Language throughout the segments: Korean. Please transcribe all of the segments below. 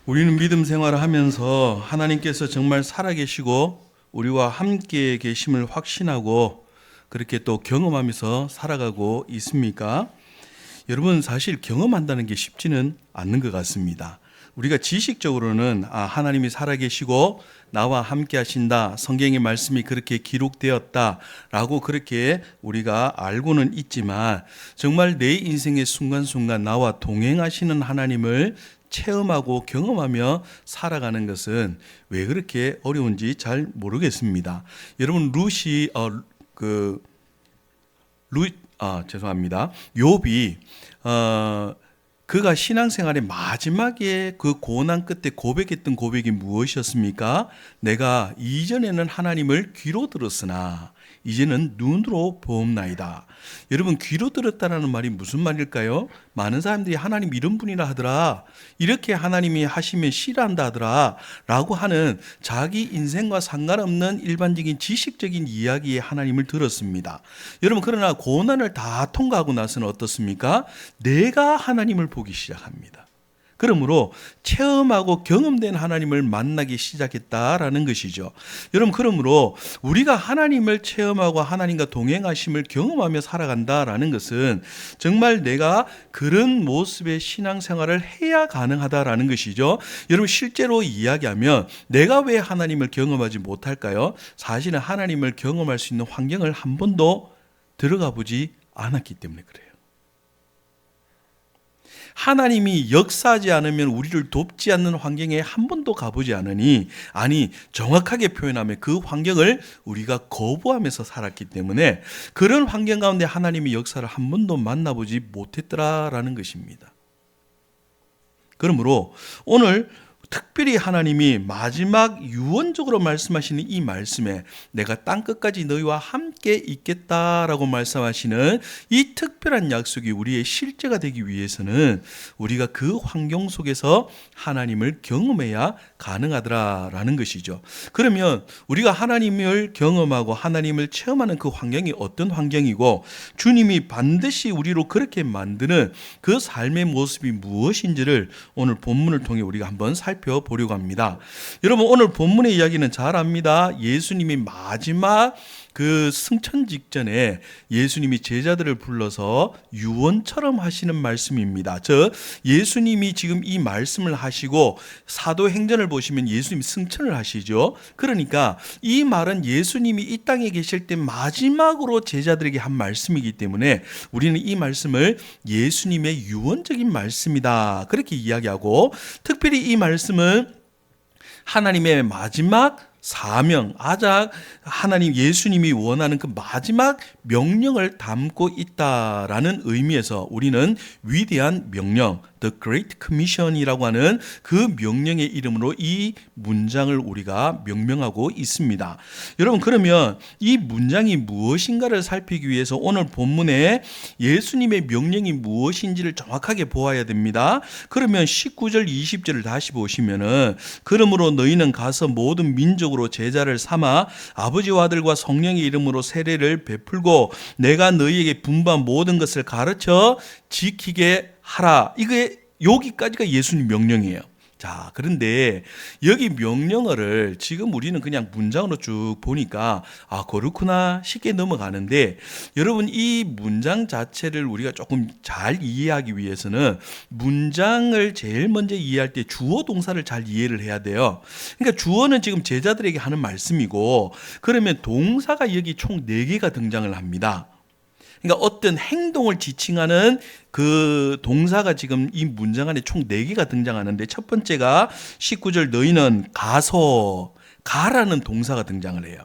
우리는 믿음 생활을 하면서 하나님께서 정말 살아계시고 우리와 함께 계심을 확신하고 그렇게 또 경험하면서 살아가고 있습니까? 여러분, 사실 경험한다는 게 쉽지는 않는 것 같습니다. 우리가 지식적으로는 하나님이 살아계시고 나와 함께 하신다, 성경의 말씀이 그렇게 기록되었다라고 그렇게 우리가 알고는 있지만 정말 내 인생의 순간순간 나와 동행하시는 하나님을 체험하고 경험하며 살아가는 것은 왜 그렇게 어려운지 잘 모르겠습니다. 여러분, 죄송합니다. 욥이 그가 신앙생활의 마지막에 그 고난 끝에 고백했던 고백이 무엇이었습니까? 내가 이전에는 하나님을 귀로 들었으나 이제는 눈으로 보옵나이다. 여러분, 귀로 들었다라는 말이 무슨 말일까요? 많은 사람들이 하나님 이런 분이라 하더라, 이렇게 하나님이 하시면 싫어한다 하더라 라고 하는 자기 인생과 상관없는 일반적인 지식적인 이야기에 하나님을 들었습니다. 여러분, 그러나 고난을 다 통과하고 나서는 어떻습니까? 내가 하나님을 보기 시작합니다. 그러므로 체험하고 경험된 하나님을 만나기 시작했다라는 것이죠. 여러분, 그러므로 우리가 하나님을 체험하고 하나님과 동행하심을 경험하며 살아간다라는 것은 정말 내가 그런 모습의 신앙생활을 해야 가능하다라는 것이죠. 여러분, 실제로 이야기하면 내가 왜 하나님을 경험하지 못할까요? 사실은 하나님을 경험할 수 있는 환경을 한 번도 들어가 보지 않았기 때문에 그래요. 하나님이 역사하지 않으면 우리를 돕지 않는 환경에 한 번도 가보지 않으니, 아니 정확하게 표현하면 그 환경을 우리가 거부하면서 살았기 때문에 그런 환경 가운데 하나님의 역사를 한 번도 만나보지 못했더라라는 것입니다. 그러므로 오늘 특별히 하나님이 마지막 유언적으로 말씀하시는 이 말씀에 내가 땅끝까지 너희와 함께 있겠다라고 말씀하시는 이 특별한 약속이 우리의 실제가 되기 위해서는 우리가 그 환경 속에서 하나님을 경험해야 가능하더라라는 것이죠. 그러면 우리가 하나님을 경험하고 하나님을 체험하는 그 환경이 어떤 환경이고 주님이 반드시 우리로 그렇게 만드는 그 삶의 모습이 무엇인지를 오늘 본문을 통해 우리가 한번 살펴보려고 합니다. 여러분, 오늘 본문의 이야기는 잘 압니다. 예수님이 마지막 그 승천 직전에 예수님이 제자들을 불러서 유언처럼 하시는 말씀입니다. 예수님이 지금 이 말씀을 하시고 사도행전을 보시면 예수님이 승천을 하시죠. 그러니까 이 말은 예수님이 이 땅에 계실 때 마지막으로 제자들에게 한 말씀이기 때문에 우리는 이 말씀을 예수님의 유언적인 말씀이다, 그렇게 이야기하고, 특별히 이 말씀은 하나님의 마지막 사명, 하나님 예수님이 원하는 그 마지막 명령을 담고 있다라는 의미에서 우리는 위대한 명령, The Great Commission이라고 하는 그 명령의 이름으로 이 문장을 우리가 명명하고 있습니다. 여러분, 그러면 이 문장이 무엇인가를 살피기 위해서 오늘 본문에 예수님의 명령이 무엇인지를 정확하게 보아야 됩니다. 그러면 19절 20절을 다시 보시면은, 그러므로 너희는 가서 모든 민족으로 제자를 삼아 아버지와 아들과 성령의 이름으로 세례를 베풀고 내가 너희에게 분부한 모든 것을 가르쳐 지키게 하라. 이게 여기까지가 예수님 명령이에요. 자, 그런데 여기 명령어를 지금 우리는 그냥 문장으로 쭉 보니까 그렇구나 쉽게 넘어가는데, 여러분, 이 문장 자체를 우리가 조금 잘 이해하기 위해서는 문장을 제일 먼저 이해할 때 주어 동사를 잘 이해를 해야 돼요. 그러니까 주어는 지금 제자들에게 하는 말씀이고, 그러면 동사가 여기 총 4개가 등장을 합니다. 그러니까 어떤 행동을 지칭하는 그 동사가 지금 이 문장 안에 총 4개가 등장하는데, 첫 번째가 19절 너희는 가라는 동사가 등장을 해요.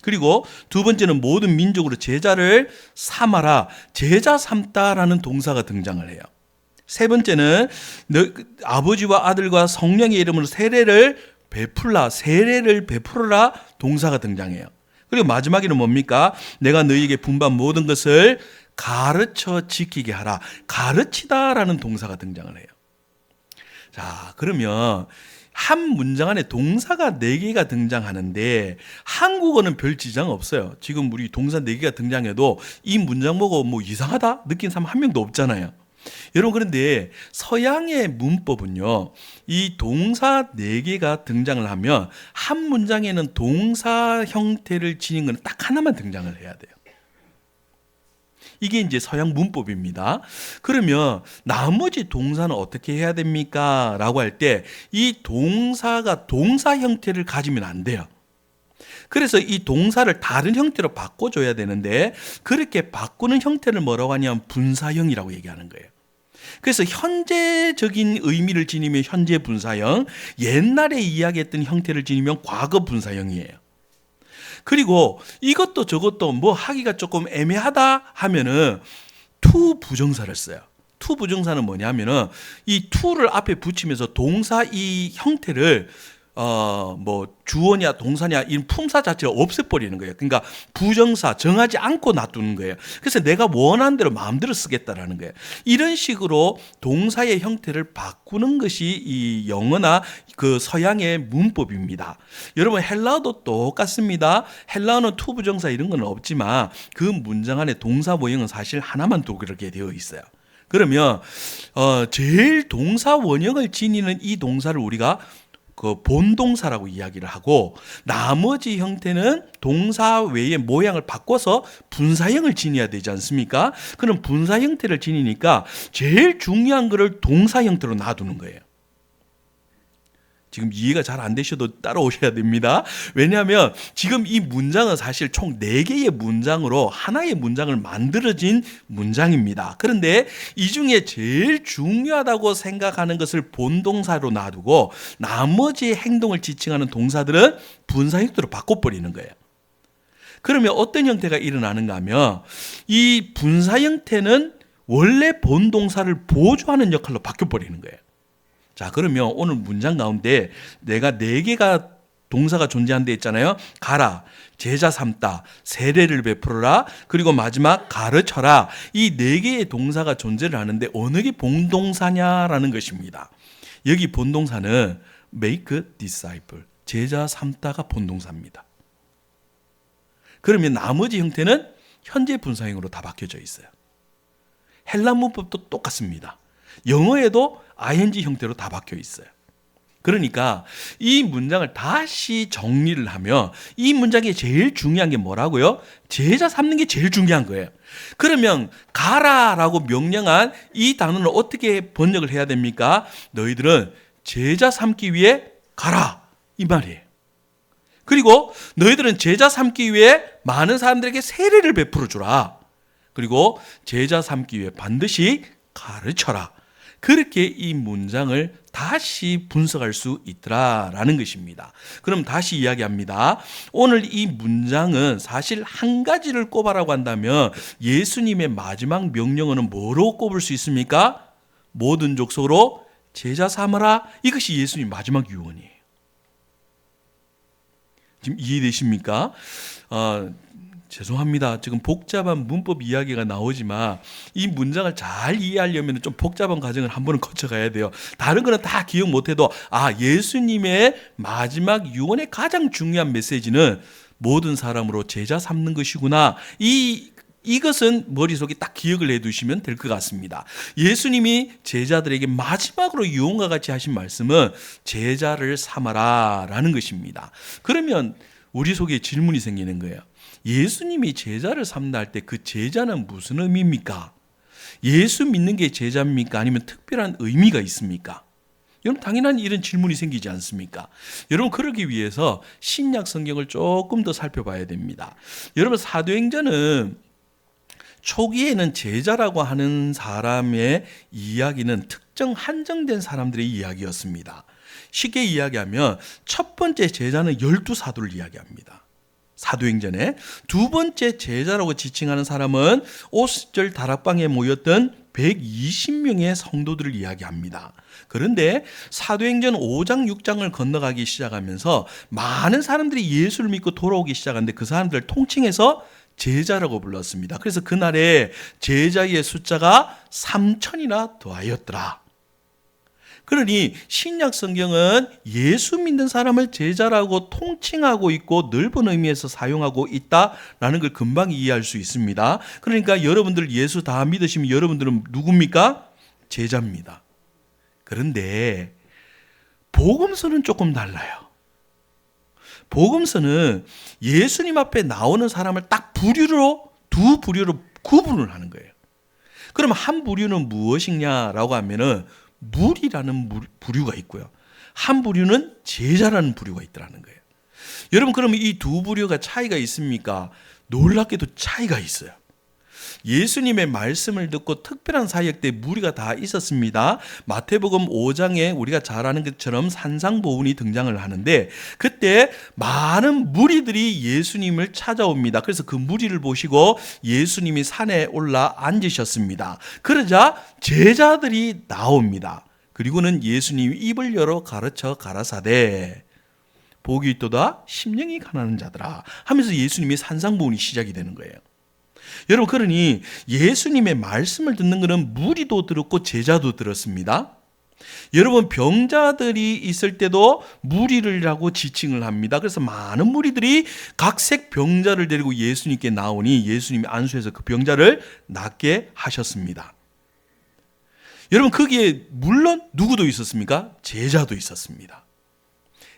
그리고 두 번째는 모든 민족으로 제자를 삼아라, 제자 삼다라는 동사가 등장을 해요. 세 번째는 아버지와 아들과 성령의 이름으로 세례를 베풀어라 동사가 등장해요. 그리고 마지막에는 뭡니까? 내가 너희에게 분부한 모든 것을 가르쳐 지키게 하라, 가르치다라는 동사가 등장을 해요. 자, 그러면 한 문장 안에 동사가 4개가 등장하는데 한국어는 별 지장 없어요. 지금 우리 동사 4개가 등장해도 이 문장 보고 뭐 이상하다 느낀 사람 한 명도 없잖아요. 여러분, 그런데 서양의 문법은요, 이 동사 4개가 등장을 하면 한 문장에는 동사 형태를 지닌 건 딱 하나만 등장을 해야 돼요. 이게 이제 서양 문법입니다. 그러면 나머지 동사는 어떻게 해야 됩니까? 라고 할 때 이 동사가 동사 형태를 가지면 안 돼요. 그래서 이 동사를 다른 형태로 바꿔줘야 되는데, 그렇게 바꾸는 형태를 뭐라고 하냐면 분사형이라고 얘기하는 거예요. 그래서 현재적인 의미를 지니면 현재 분사형, 옛날에 이야기했던 형태를 지니면 과거 분사형이에요. 그리고 이것도 저것도 뭐 하기가 조금 애매하다 하면은 to 부정사를 써요. to 부정사는 뭐냐면은 이 to를 앞에 붙이면서 동사 이 형태를 뭐 주어냐 동사냐 이 품사 자체를 없애버리는 거예요. 그러니까 부정사 정하지 않고 놔두는 거예요. 그래서 내가 원하는 대로 마음대로 쓰겠다라는 거예요. 이런 식으로 동사의 형태를 바꾸는 것이 이 영어나 그 서양의 문법입니다. 여러분, 헬라어도 똑같습니다. 헬라어는 to 부정사 이런 건 없지만 그 문장 안에 동사 원형은 사실 하나만 또 그렇게 되어 있어요. 그러면 제일 동사 원형을 지니는 이 동사를 우리가 그 본동사라고 이야기를 하고, 나머지 형태는 동사 외의 모양을 바꿔서 분사형을 지녀야 되지 않습니까? 그럼 분사 형태를 지니니까 제일 중요한 거를 동사 형태로 놔두는 거예요. 지금 이해가 잘 안 되셔도 따라오셔야 됩니다. 왜냐하면 지금 이 문장은 사실 총 4개의 문장으로 하나의 문장을 만들어진 문장입니다. 그런데 이 중에 제일 중요하다고 생각하는 것을 본동사로 놔두고 나머지 행동을 지칭하는 동사들은 분사 형태로 바꿔버리는 거예요. 그러면 어떤 형태가 일어나는가 하면 이 분사 형태는 원래 본동사를 보조하는 역할로 바뀌어버리는 거예요. 자, 그러면 오늘 문장 가운데 내가 4개가 동사가 존재한다 했잖아요. 가라, 제자 삼다, 세례를 베풀어라, 그리고 마지막 가르쳐라. 이 4개의 동사가 존재를 하는데 어느 게 본동사냐라는 것입니다. 여기 본동사는 make disciple, 제자 삼다가 본동사입니다. 그러면 나머지 형태는 현재 분사형으로 다 바뀌어져 있어요. 헬라 문법도 똑같습니다. 영어에도 ing 형태로 다 바뀌어 있어요. 그러니까 이 문장을 다시 정리를 하면 이 문장에 제일 중요한 게 뭐라고요? 제자 삼는 게 제일 중요한 거예요. 그러면 가라라고 명령한 이 단어는 어떻게 번역을 해야 됩니까? 너희들은 제자 삼기 위해 가라, 이 말이에요. 그리고 너희들은 제자 삼기 위해 많은 사람들에게 세례를 베풀어 주라. 그리고 제자 삼기 위해 반드시 가르쳐라. 그렇게 이 문장을 다시 분석할 수 있더라라는 것입니다. 그럼 다시 이야기합니다. 오늘 이 문장은 사실 한 가지를 꼽아라고 한다면 예수님의 마지막 명령어는 뭐로 꼽을 수 있습니까? 모든 족속으로 제자 삼으라. 이것이 예수님 마지막 유언이에요. 지금 이해되십니까? 죄송합니다. 지금 복잡한 문법 이야기가 나오지만 이 문장을 잘 이해하려면 좀 복잡한 과정을 한 번은 거쳐가야 돼요. 다른 거는 다 기억 못해도 예수님의 마지막 유언의 가장 중요한 메시지는 모든 사람으로 제자 삼는 것이구나. 이것은 머릿속에 딱 기억을 해두시면 될 것 같습니다. 예수님이 제자들에게 마지막으로 유언과 같이 하신 말씀은 제자를 삼아라 라는 것입니다. 그러면 우리 속에 질문이 생기는 거예요. 예수님이 제자를 삼다 할 때 그 제자는 무슨 의미입니까? 예수 믿는 게 제자입니까? 아니면 특별한 의미가 있습니까? 여러분, 당연한 이런 질문이 생기지 않습니까? 여러분, 그러기 위해서 신약 성경을 조금 더 살펴봐야 됩니다. 여러분, 사도행전은 초기에는 제자라고 하는 사람의 이야기는 특정 한정된 사람들의 이야기였습니다. 쉽게 이야기하면 첫 번째 제자는 12사도를 이야기합니다. 사도행전에 두 번째 제자라고 지칭하는 사람은 오스절 다락방에 모였던 120명의 성도들을 이야기합니다. 그런데 사도행전 5장 6장을 건너가기 시작하면서 많은 사람들이 예수를 믿고 돌아오기 시작하는데 그 사람들을 통칭해서 제자라고 불렀습니다. 그래서 그날에 제자의 숫자가 3,000이나 더하였더라. 그러니 신약 성경은 예수 믿는 사람을 제자라고 통칭하고 있고 넓은 의미에서 사용하고 있다라는 걸 금방 이해할 수 있습니다. 그러니까 여러분들 예수 다 믿으시면 여러분들은 누굽니까? 제자입니다. 그런데 복음서는 조금 달라요. 복음서는 예수님 앞에 나오는 사람을 딱 두 부류로 구분을 하는 거예요. 그럼 한 부류는 무엇이냐라고 하면은 무리라는 부류가 있고요. 한 부류는 제자라는 부류가 있더라는 거예요. 여러분, 그러면 이 두 부류가 차이가 있습니까? 놀랍게도 차이가 있어요. 예수님의 말씀을 듣고 특별한 사역 때 무리가 다 있었습니다. 마태복음 5장에 우리가 잘 아는 것처럼 산상보훈이 등장을 하는데 그때 많은 무리들이 예수님을 찾아옵니다. 그래서 그 무리를 보시고 예수님이 산에 올라 앉으셨습니다. 그러자 제자들이 나옵니다. 그리고는 예수님이 입을 열어 가르쳐 가라사대 복이 있도다 심령이 가난한 자들아 하면서 예수님의 산상보훈이 시작이 되는 거예요. 여러분, 그러니 예수님의 말씀을 듣는 것은 무리도 들었고 제자도 들었습니다. 여러분, 병자들이 있을 때도 무리라고 지칭을 합니다. 그래서 많은 무리들이 각색 병자를 데리고 예수님께 나오니 예수님이 안수해서 그 병자를 낫게 하셨습니다. 여러분, 거기에 물론 누구도 있었습니까? 제자도 있었습니다.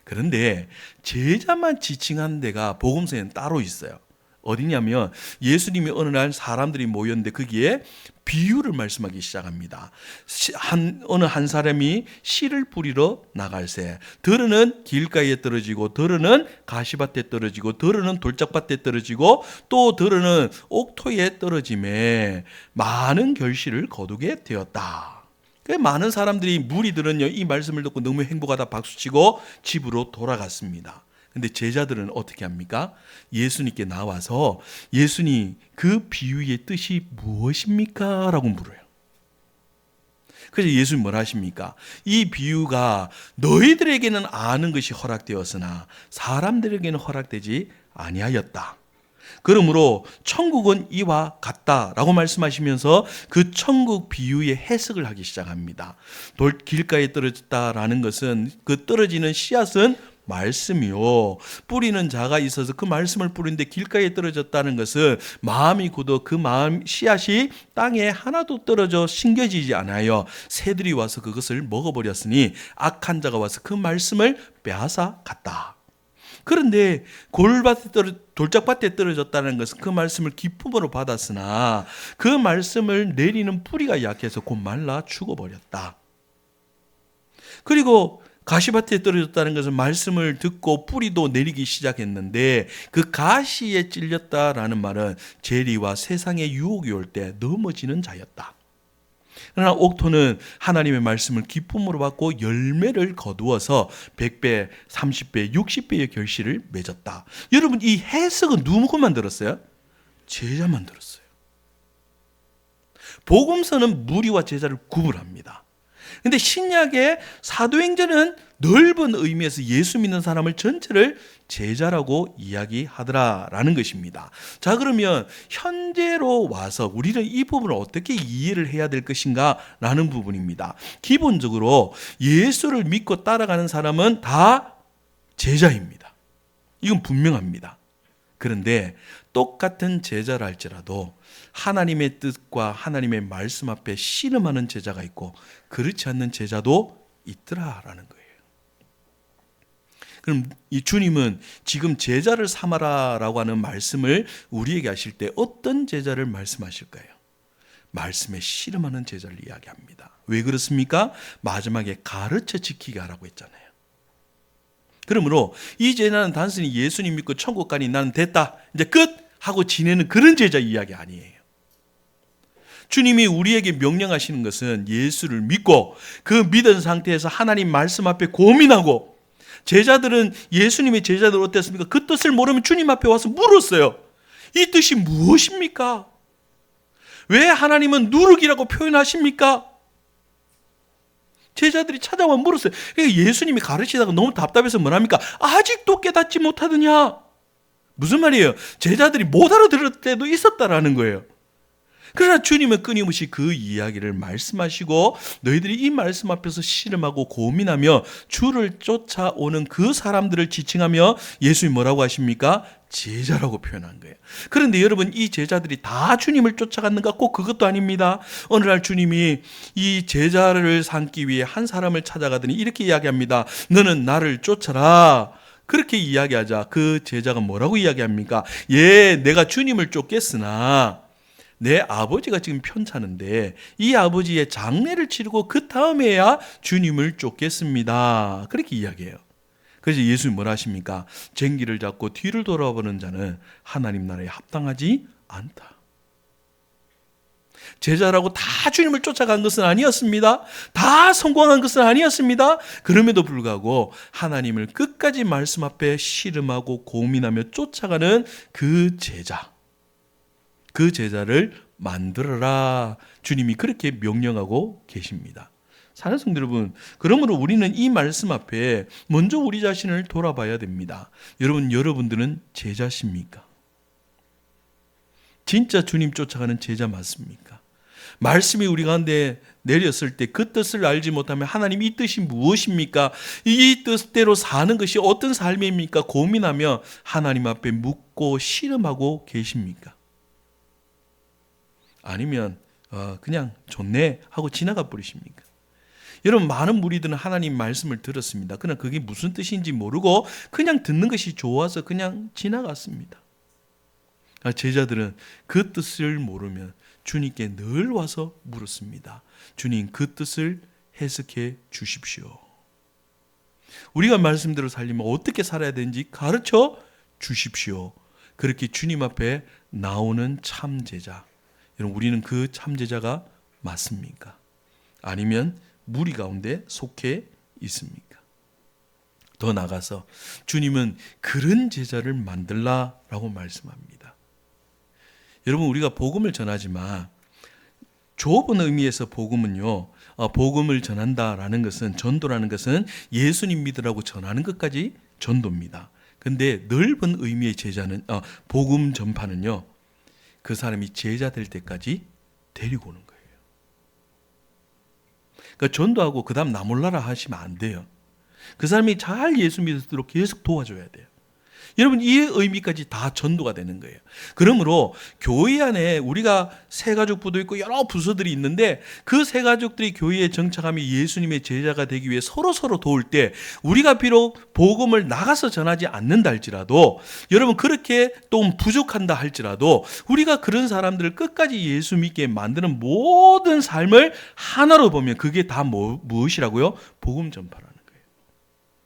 그런데 제자만 지칭한 데가 복음서에는 따로 있어요. 어디냐면 예수님이 어느 날 사람들이 모였는데 거기에 비유를 말씀하기 시작합니다. 어느 한 사람이 씨를 뿌리러 나갈새 더러는 길가에 떨어지고 더러는 가시밭에 떨어지고 더러는 돌짝밭에 떨어지고 또 더러는 옥토에 떨어짐에 많은 결실을 거두게 되었다. 많은 사람들이 무리들은요 이 말씀을 듣고 너무 행복하다 박수치고 집으로 돌아갔습니다. 근데 제자들은 어떻게 합니까? 예수님께 나와서 예수님 그 비유의 뜻이 무엇입니까? 라고 물어요. 그래서 예수님 뭐라 하십니까? 이 비유가 너희들에게는 아는 것이 허락되었으나 사람들에게는 허락되지 아니하였다. 그러므로 천국은 이와 같다라고 말씀하시면서 그 천국 비유의 해석을 하기 시작합니다. 길가에 떨어졌다라는 것은 그 떨어지는 씨앗은 말씀이요 뿌리는 자가 있어서 그 말씀을 뿌리는데 길가에 떨어졌다는 것은 마음이 굳어 그 마음 씨앗이 땅에 하나도 떨어져 심겨지지 않아요. 새들이 와서 그것을 먹어버렸으니 악한 자가 와서 그 말씀을 빼앗아 갔다. 그런데 돌짝밭에 떨어졌다는 것은 그 말씀을 기쁨으로 받았으나 그 말씀을 내리는 뿌리가 약해서 곧 말라 죽어버렸다. 그리고 가시밭에 떨어졌다는 것은 말씀을 듣고 뿌리도 내리기 시작했는데 그 가시에 찔렸다라는 말은 재리와 세상의 유혹이 올 때 넘어지는 자였다. 그러나 옥토는 하나님의 말씀을 기쁨으로 받고 열매를 거두어서 100배, 30배, 60배의 결실을 맺었다. 여러분, 이 해석은 누구만 들었어요? 제자만 들었어요. 복음서는 무리와 제자를 구분합니다. 근데 신약의 사도행전은 넓은 의미에서 예수 믿는 사람을 전체를 제자라고 이야기하더라라는 것입니다. 자, 그러면 현재로 와서 우리는 이 부분을 어떻게 이해를 해야 될 것인가 라는 부분입니다. 기본적으로 예수를 믿고 따라가는 사람은 다 제자입니다. 이건 분명합니다. 그런데 똑같은 제자라 할지라도 하나님의 뜻과 하나님의 말씀 앞에 씨름하는 제자가 있고 그렇지 않는 제자도 있더라라는 거예요. 그럼 이 주님은 지금 제자를 삼아라라고 하는 말씀을 우리에게 하실 때 어떤 제자를 말씀하실까요? 말씀에 씨름하는 제자를 이야기합니다. 왜 그렇습니까? 마지막에 가르쳐 지키게 하라고 했잖아요. 그러므로 이 제자는 단순히 예수님 믿고 천국 가니 나는 됐다 이제 끝 하고 지내는 그런 제자 이야기 아니에요. 주님이 우리에게 명령하시는 것은 예수를 믿고 그 믿은 상태에서 하나님 말씀 앞에 고민하고, 제자들은 예수님의 제자들 어땠습니까? 그 뜻을 모르면 주님 앞에 와서 물었어요. 이 뜻이 무엇입니까? 왜 하나님은 누룩이라고 표현하십니까? 제자들이 찾아와 물었어요. 그러니까 예수님이 가르치다가 너무 답답해서 뭐랍니까? 아직도 깨닫지 못하느냐? 무슨 말이에요? 제자들이 못 알아들을 때도 있었다라는 거예요. 그러나 주님은 끊임없이 그 이야기를 말씀하시고 너희들이 이 말씀 앞에서 씨름하고 고민하며 주를 쫓아오는 그 사람들을 지칭하며 예수님이 뭐라고 하십니까? 제자라고 표현한 거예요. 그런데 여러분, 이 제자들이 다 주님을 쫓아갔는가? 꼭 그것도 아닙니다. 어느 날 주님이 이 제자를 삼기 위해 한 사람을 찾아가더니 이렇게 이야기합니다. 너는 나를 쫓아라. 그렇게 이야기하자 그 제자가 뭐라고 이야기합니까? 예, 내가 주님을 쫓겠으나 내 아버지가 지금 편찮은데 이 아버지의 장례를 치르고 그 다음에야 주님을 쫓겠습니다. 그렇게 이야기해요. 그래서 예수님 뭐라 하십니까? 쟁기를 잡고 뒤를 돌아보는 자는 하나님 나라에 합당하지 않다. 제자라고 다 주님을 쫓아간 것은 아니었습니다. 다 성공한 것은 아니었습니다. 그럼에도 불구하고 하나님을 끝까지 말씀 앞에 씨름하고 고민하며 쫓아가는 그 제자, 그 제자를 만들어라. 주님이 그렇게 명령하고 계십니다. 사랑하는 성도 여러분, 그러므로 우리는 이 말씀 앞에 먼저 우리 자신을 돌아봐야 됩니다. 여러분들은 제자십니까? 진짜 주님 쫓아가는 제자 맞습니까? 말씀이 우리 가운데 내렸을 때 그 뜻을 알지 못하면 하나님 이 뜻이 무엇입니까? 이 뜻대로 사는 것이 어떤 삶입니까? 고민하며 하나님 앞에 묻고 씨름하고 계십니까? 아니면 그냥 좋네 하고 지나가 버리십니까? 여러분, 많은 무리들은 하나님 말씀을 들었습니다. 그러나 그게 무슨 뜻인지 모르고 그냥 듣는 것이 좋아서 그냥 지나갔습니다. 제자들은 그 뜻을 모르면 주님께 늘 와서 물었습니다. 주님, 그 뜻을 해석해 주십시오. 우리가 말씀대로 살려면 어떻게 살아야 되는지 가르쳐 주십시오. 그렇게 주님 앞에 나오는 참제자, 여러분, 우리는 그 참제자가 맞습니까? 아니면 무리 가운데 속해 있습니까? 더 나아가서 주님은 그런 제자를 만들라라고 말씀합니다. 여러분, 우리가 복음을 전하지만 좁은 의미에서 복음은요, 복음을 전한다라는 것은, 전도라는 것은 예수님 믿으라고 전하는 것까지 전도입니다. 근데 넓은 의미의 제자는, 복음 전파는요, 그 사람이 제자 될 때까지 데리고 오는 거예요. 그러니까 전도하고 그 다음 나 몰라라 하시면 안 돼요. 그 사람이 잘 예수 믿도록 계속 도와줘야 돼요. 여러분, 이 의미까지 다 전도가 되는 거예요. 그러므로 교회 안에 우리가 새가족부도 있고 여러 부서들이 있는데 그 새가족들이 교회에 정착하며 예수님의 제자가 되기 위해 서로 도울 때, 우리가 비록 복음을 나가서 전하지 않는다 할지라도, 여러분 그렇게 또 부족한다 할지라도, 우리가 그런 사람들을 끝까지 예수 믿게 만드는 모든 삶을 하나로 보면 그게 다 무엇이라고요? 복음 전파라는 거예요.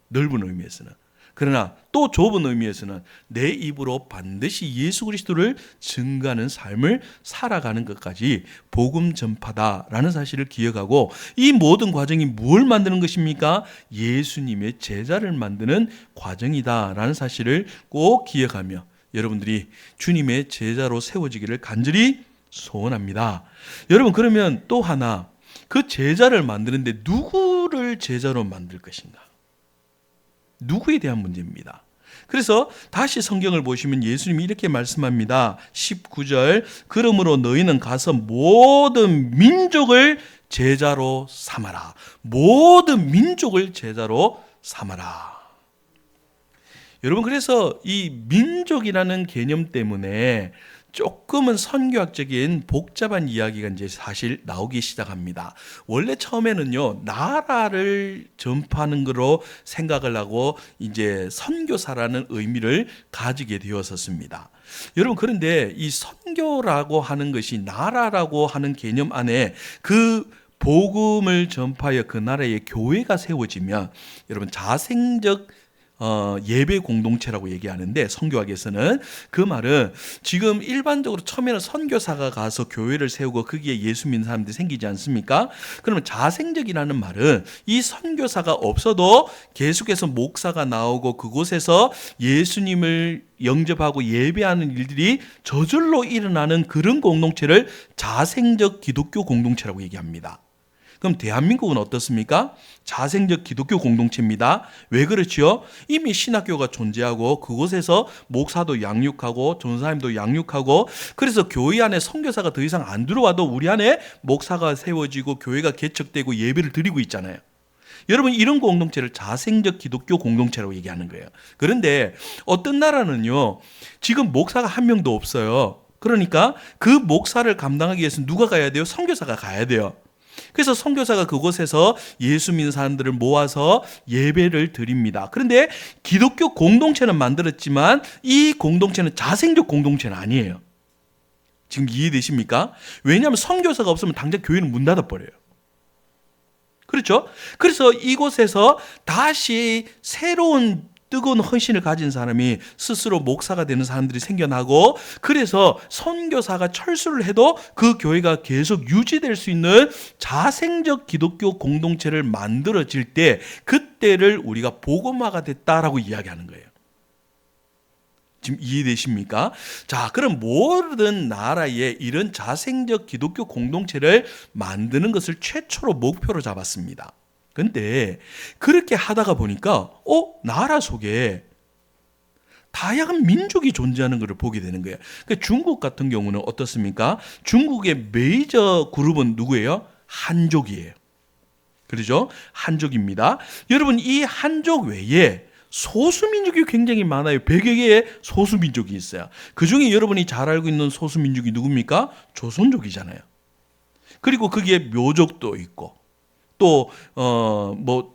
넓은 의미에서는. 그러나 또 좁은 의미에서는 내 입으로 반드시 예수 그리스도를 증거하는 삶을 살아가는 것까지 복음 전파다라는 사실을 기억하고, 이 모든 과정이 뭘 만드는 것입니까? 예수님의 제자를 만드는 과정이다라는 사실을 꼭 기억하며 여러분들이 주님의 제자로 세워지기를 간절히 소원합니다. 여러분, 그러면 또 하나, 그 제자를 만드는데 누구를 제자로 만들 것인가? 누구에 대한 문제입니다. 그래서 다시 성경을 보시면 예수님이 이렇게 말씀합니다. 19절, 그러므로 너희는 가서 모든 민족을 제자로 삼아라. 모든 민족을 제자로 삼아라. 여러분, 그래서 이 민족이라는 개념 때문에 조금은 선교학적인 복잡한 이야기가 이제 사실 나오기 시작합니다. 원래 처음에는요, 나라를 전파하는 거로 생각을 하고 이제 선교사라는 의미를 가지게 되었었습니다. 여러분, 그런데 이 선교라고 하는 것이 나라라고 하는 개념 안에 그 복음을 전파하여 그 나라에 교회가 세워지면, 여러분 자생적 예배 공동체라고 얘기하는데, 선교학에서는 그 말은 지금 일반적으로 처음에는 선교사가 가서 교회를 세우고 거기에 예수 믿는 사람들이 생기지 않습니까? 그러면 자생적이라는 말은 이 선교사가 없어도 계속해서 목사가 나오고 그곳에서 예수님을 영접하고 예배하는 일들이 저절로 일어나는 그런 공동체를 자생적 기독교 공동체라고 얘기합니다. 그럼 대한민국은 어떻습니까? 자생적 기독교 공동체입니다. 왜 그렇지요? 이미 신학교가 존재하고 그곳에서 목사도 양육하고 전사님도 양육하고, 그래서 교회 안에 선교사가 더 이상 안 들어와도 우리 안에 목사가 세워지고 교회가 개척되고 예배를 드리고 있잖아요. 여러분 이런 공동체를 자생적 기독교 공동체라고 얘기하는 거예요. 그런데 어떤 나라는요, 지금 목사가 한 명도 없어요. 그러니까 그 목사를 감당하기 위해서 누가 가야 돼요? 선교사가 가야 돼요. 그래서 선교사가 그곳에서 예수 믿는 사람들을 모아서 예배를 드립니다. 그런데 기독교 공동체는 만들었지만 이 공동체는 자생적 공동체는 아니에요. 지금 이해되십니까? 왜냐하면 선교사가 없으면 당장 교회는 문 닫아버려요. 그렇죠? 그래서 이곳에서 다시 새로운 뜨거운 헌신을 가진 사람이 스스로 목사가 되는 사람들이 생겨나고, 그래서 선교사가 철수를 해도 그 교회가 계속 유지될 수 있는 자생적 기독교 공동체를 만들어질 때, 그때를 우리가 복음화가 됐다라고 이야기하는 거예요. 지금 이해되십니까? 자, 그럼 모든 나라에 이런 자생적 기독교 공동체를 만드는 것을 최초로 목표로 잡았습니다. 근데 그렇게 하다가 보니까 나라 속에 다양한 민족이 존재하는 것을 보게 되는 거예요. 그러니까 중국 같은 경우는 어떻습니까? 중국의 메이저 그룹은 누구예요? 한족이에요. 그렇죠? 한족입니다. 여러분, 이 한족 외에 소수민족이 굉장히 많아요. 100여 개의 소수민족이 있어요. 그 중에 여러분이 잘 알고 있는 소수민족이 누굽니까? 조선족이잖아요. 그리고 거기에 묘족도 있고 또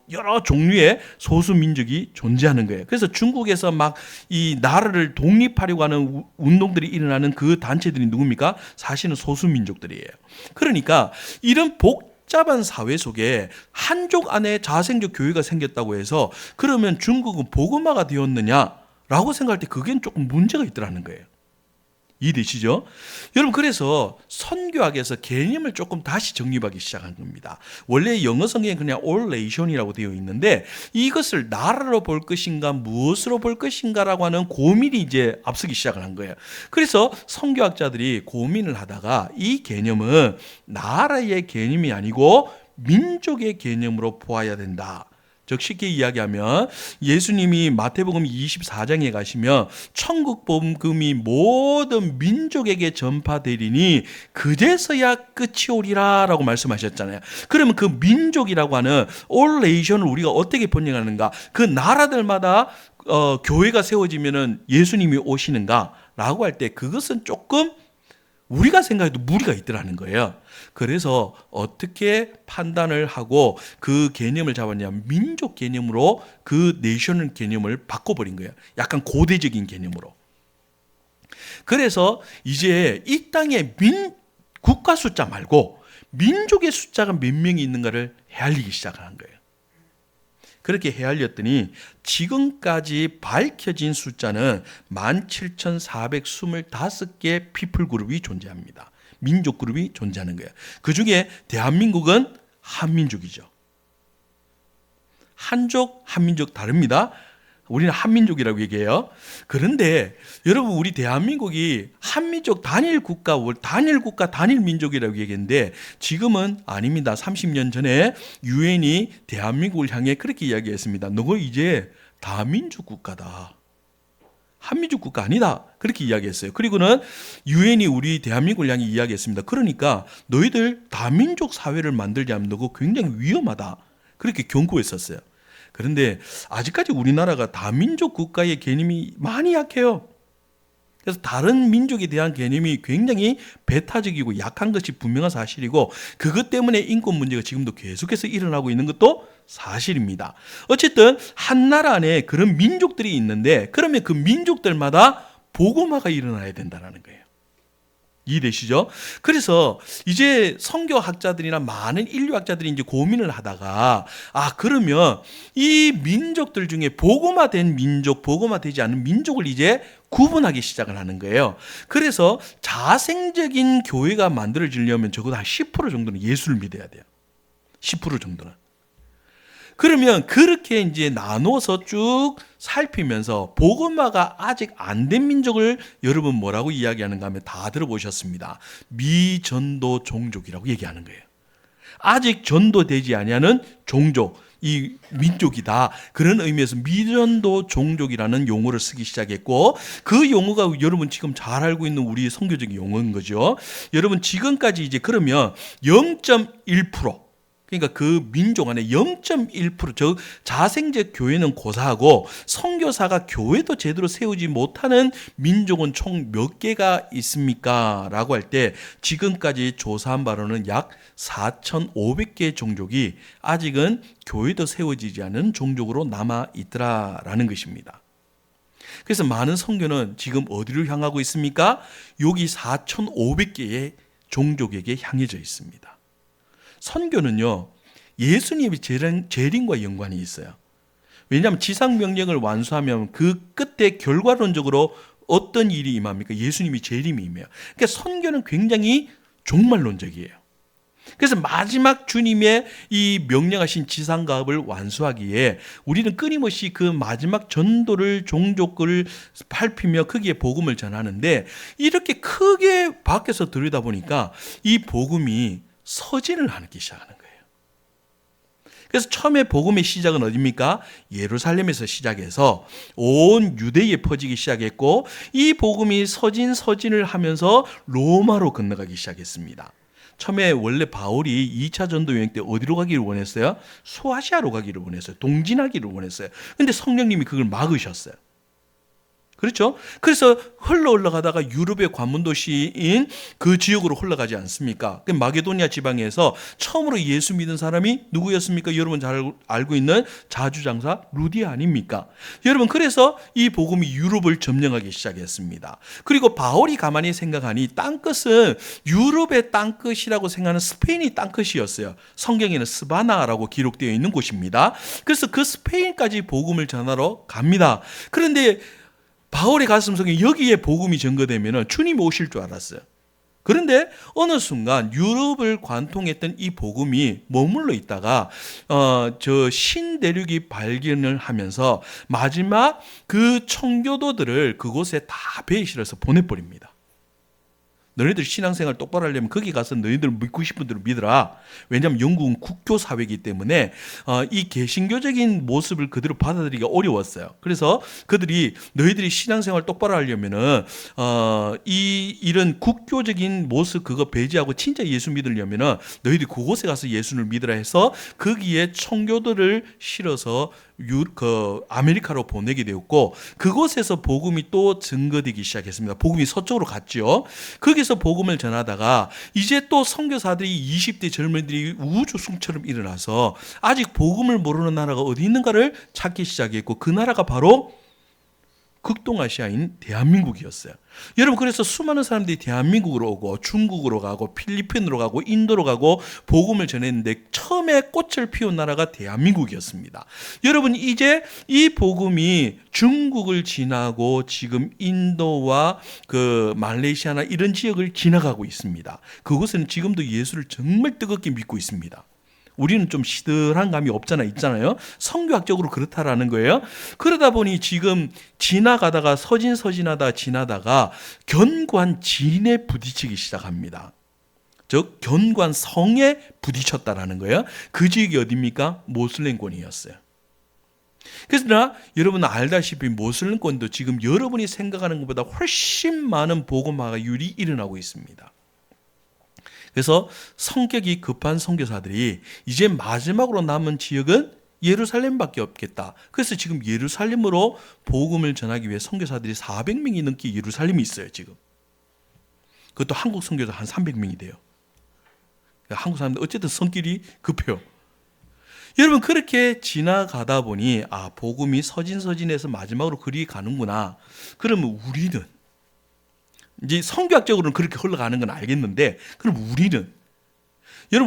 여러 종류의 소수민족이 존재하는 거예요. 그래서 중국에서 막 이 나라를 독립하려고 하는 운동들이 일어나는 그 단체들이 누굽니까? 사실은 소수민족들이에요. 그러니까 이런 복잡한 사회 속에 한족 안에 자생적 교회가 생겼다고 해서 그러면 중국은 복음화가 되었느냐라고 생각할 때 그게 조금 문제가 있더라는 거예요. 이해되시죠? 여러분, 그래서 선교학에서 개념을 조금 다시 정립하기 시작한 겁니다. 원래 영어 성경에 그냥 all nation이라고 되어 있는데 이것을 나라로 볼 것인가 무엇으로 볼 것인가라고 하는 고민이 이제 앞서기 시작을 한 거예요. 그래서 선교학자들이 고민을 하다가 이 개념은 나라의 개념이 아니고 민족의 개념으로 보아야 된다. 즉 쉽게 이야기하면 예수님이 마태복음 24장에 가시면 천국 복음이 모든 민족에게 전파되리니 그제서야 끝이 오리라 라고 말씀하셨잖아요. 그러면 그 민족이라고 하는 all nation을 우리가 어떻게 번역하는가? 그 나라들마다 교회가 세워지면 예수님이 오시는가? 라고 할 때 그것은 조금 우리가 생각해도 무리가 있더라는 거예요. 그래서 어떻게 판단을 하고 그 개념을 잡았냐면 민족 개념으로 그 네이션 개념을 바꿔버린 거예요. 약간 고대적인 개념으로. 그래서 이제 이 땅에 국가 숫자 말고 민족의 숫자가 몇 명이 있는가를 헤아리기 시작한 거예요. 그렇게 헤아렸더니 지금까지 밝혀진 숫자는 17,425개 피플 그룹이 존재합니다. 민족 그룹이 존재하는 거예요. 그 중에 대한민국은 한민족이죠. 한족, 한민족 다릅니다. 우리는 한민족이라고 얘기해요. 그런데 여러분, 우리 대한민국이 한민족 단일 국가, 단일 민족이라고 얘기했는데 지금은 아닙니다. 30년 전에 유엔이 대한민국을 향해 그렇게 이야기했습니다. 너가 이제 다민족 국가다. 한민족 국가 아니다. 그렇게 이야기했어요. 그리고는 유엔이 우리 대한민국을 향해 이야기했습니다. 그러니까 너희들 다민족 사회를 만들자면 너가 굉장히 위험하다. 그렇게 경고했었어요. 그런데 아직까지 우리나라가 다민족 국가의 개념이 많이 약해요. 그래서 다른 민족에 대한 개념이 굉장히 배타적이고 약한 것이 분명한 사실이고 그것 때문에 인권 문제가 지금도 계속해서 일어나고 있는 것도 사실입니다. 어쨌든 한 나라 안에 그런 민족들이 있는데 그러면 그 민족들마다 복음화가 일어나야 된다는 거예요. 이해되시죠? 그래서 이제 선교학자들이나 많은 인류학자들이 이제 고민을 하다가 그러면 이 민족들 중에 복음화된 민족, 복음화되지 않은 민족을 이제 구분하기 시작을 하는 거예요. 그래서 자생적인 교회가 만들어지려면 적어도 한 10% 정도는 예수를 믿어야 돼요. 10% 정도는. 그러면 그렇게 이제 나눠서 쭉 살피면서 복음화가 아직 안 된 민족을 여러분 뭐라고 이야기하는가 하면 다 들어보셨습니다. 미전도 종족이라고 얘기하는 거예요. 아직 전도되지 아니하는 종족, 이 민족이다. 그런 의미에서 미전도 종족이라는 용어를 쓰기 시작했고 그 용어가 여러분 지금 잘 알고 있는 우리 선교적인 용어인 거죠. 여러분 지금까지 이제 그러면 0.1% 그러니까 그 민족 안에 0.1%, 즉 자생적 교회는 고사하고 선교사가 교회도 제대로 세우지 못하는 민족은 총 몇 개가 있습니까? 라고 할 때 지금까지 조사한 바로는 약 4,500개 종족이 아직은 교회도 세워지지 않은 종족으로 남아 있더라라는 것입니다. 그래서 많은 선교는 지금 어디를 향하고 있습니까? 여기 4,500개의 종족에게 향해져 있습니다. 선교는요, 예수님의 재림과 연관이 있어요. 왜냐하면 지상명령을 완수하면 그 끝에 결과론적으로 어떤 일이 임합니까? 예수님이 재림이 임해요. 그러니까 선교는 굉장히 종말론적이에요. 그래서 마지막 주님의 이 명령하신 지상가업을 완수하기에 우리는 끊임없이 그 마지막 전도를 종족을 밟히며 거기에 복음을 전하는데, 이렇게 크게 밖에서 들여다보니까 이 복음이 서진을 하기 시작하는 거예요. 그래서 처음에 복음의 시작은 어디입니까? 예루살렘에서 시작해서 온 유대에 퍼지기 시작했고, 이 복음이 서진을 하면서 로마로 건너가기 시작했습니다. 처음에 원래 바울이 2차 전도 여행 때 어디로 가기를 원했어요? 소아시아로 가기를 원했어요. 동진하기를 원했어요. 근데 성령님이 그걸 막으셨어요. 그렇죠? 그래서 흘러가다가 유럽의 관문도시인 그 지역으로 흘러가지 않습니까? 마게도니아 지방에서 처음으로 예수 믿은 사람이 누구였습니까? 여러분 잘 알고 있는 자주장사 루디아 아닙니까? 여러분, 그래서 이 복음이 유럽을 점령하기 시작했습니다. 그리고 바울이 가만히 생각하니 땅끝은 유럽의 땅끝이라고 생각하는 스페인이 땅끝이었어요. 성경에는 스바나라고 기록되어 있는 곳입니다. 그래서 그 스페인까지 복음을 전하러 갑니다. 그런데 바울의 가슴속에 여기에 복음이 전거되면 주님이 오실 줄 알았어요. 그런데 어느 순간 유럽을 관통했던 이 복음이 머물러 있다가 저 신대륙이 발견을 하면서 마지막 그 청교도들을 그곳에 다 배에 실어서 보내버립니다. 너희들 신앙생활 똑바로 하려면 거기 가서 너희들 믿고 싶은 대로 믿어라. 왜냐하면 영국은 국교 사회이기 때문에 이 개신교적인 모습을 그대로 받아들이기가 어려웠어요. 그래서 그들이 너희들이 신앙생활 똑바로 하려면은 이런 국교적인 모습 그거 배제하고 진짜 예수 믿으려면은 너희들이 그곳에 가서 예수를 믿으라 해서 거기에 청교도를 실어서 아메리카로 보내게 되었고, 그곳에서 복음이 또 증거되기 시작했습니다. 복음이 서쪽으로 갔죠. 거기서 복음을 전하다가 이제 또 선교사들이 20대 젊은이들이 우주승처럼 일어나서 아직 복음을 모르는 나라가 어디 있는가를 찾기 시작했고, 그 나라가 바로 극동아시아인 대한민국이었어요. 여러분, 그래서 수많은 사람들이 대한민국으로 오고 중국으로 가고 필리핀으로 가고 인도로 가고 복음을 전했는데 처음에 꽃을 피운 나라가 대한민국이었습니다. 여러분, 이제 이 복음이 중국을 지나고 지금 인도와 그 말레이시아나 이런 지역을 지나가고 있습니다. 그곳에는 지금도 예수를 정말 뜨겁게 믿고 있습니다. 우리는 좀 시들한 감이 있잖아요. 성교학적으로 그렇다라는 거예요. 그러다 보니 지금 지나가다가 서진하다 지나다가 견고한 진에 부딪히기 시작합니다. 즉 견고한 성에 부딪혔다라는 거예요. 그 지역이 어디입니까? 모슬렘권이었어요. 그러나 여러분 알다시피 모슬렘권도 지금 여러분이 생각하는 것보다 훨씬 많은 복음화율이 일어나고 있습니다. 그래서 성격이 급한 선교사들이 이제 마지막으로 남은 지역은 예루살렘밖에 없겠다. 그래서 지금 예루살렘으로 복음을 전하기 위해 선교사들이 400명이 넘게 예루살렘이 있어요. 지금 그것도 한국 선교사 한 300명이 돼요. 한국 사람들 어쨌든 성길이 급해요. 여러분, 그렇게 지나가다 보니 복음이 서진에서 마지막으로 그리 가는구나. 그러면 우리는 이제 성교학적으로는 그렇게 흘러가는 건 알겠는데, 그럼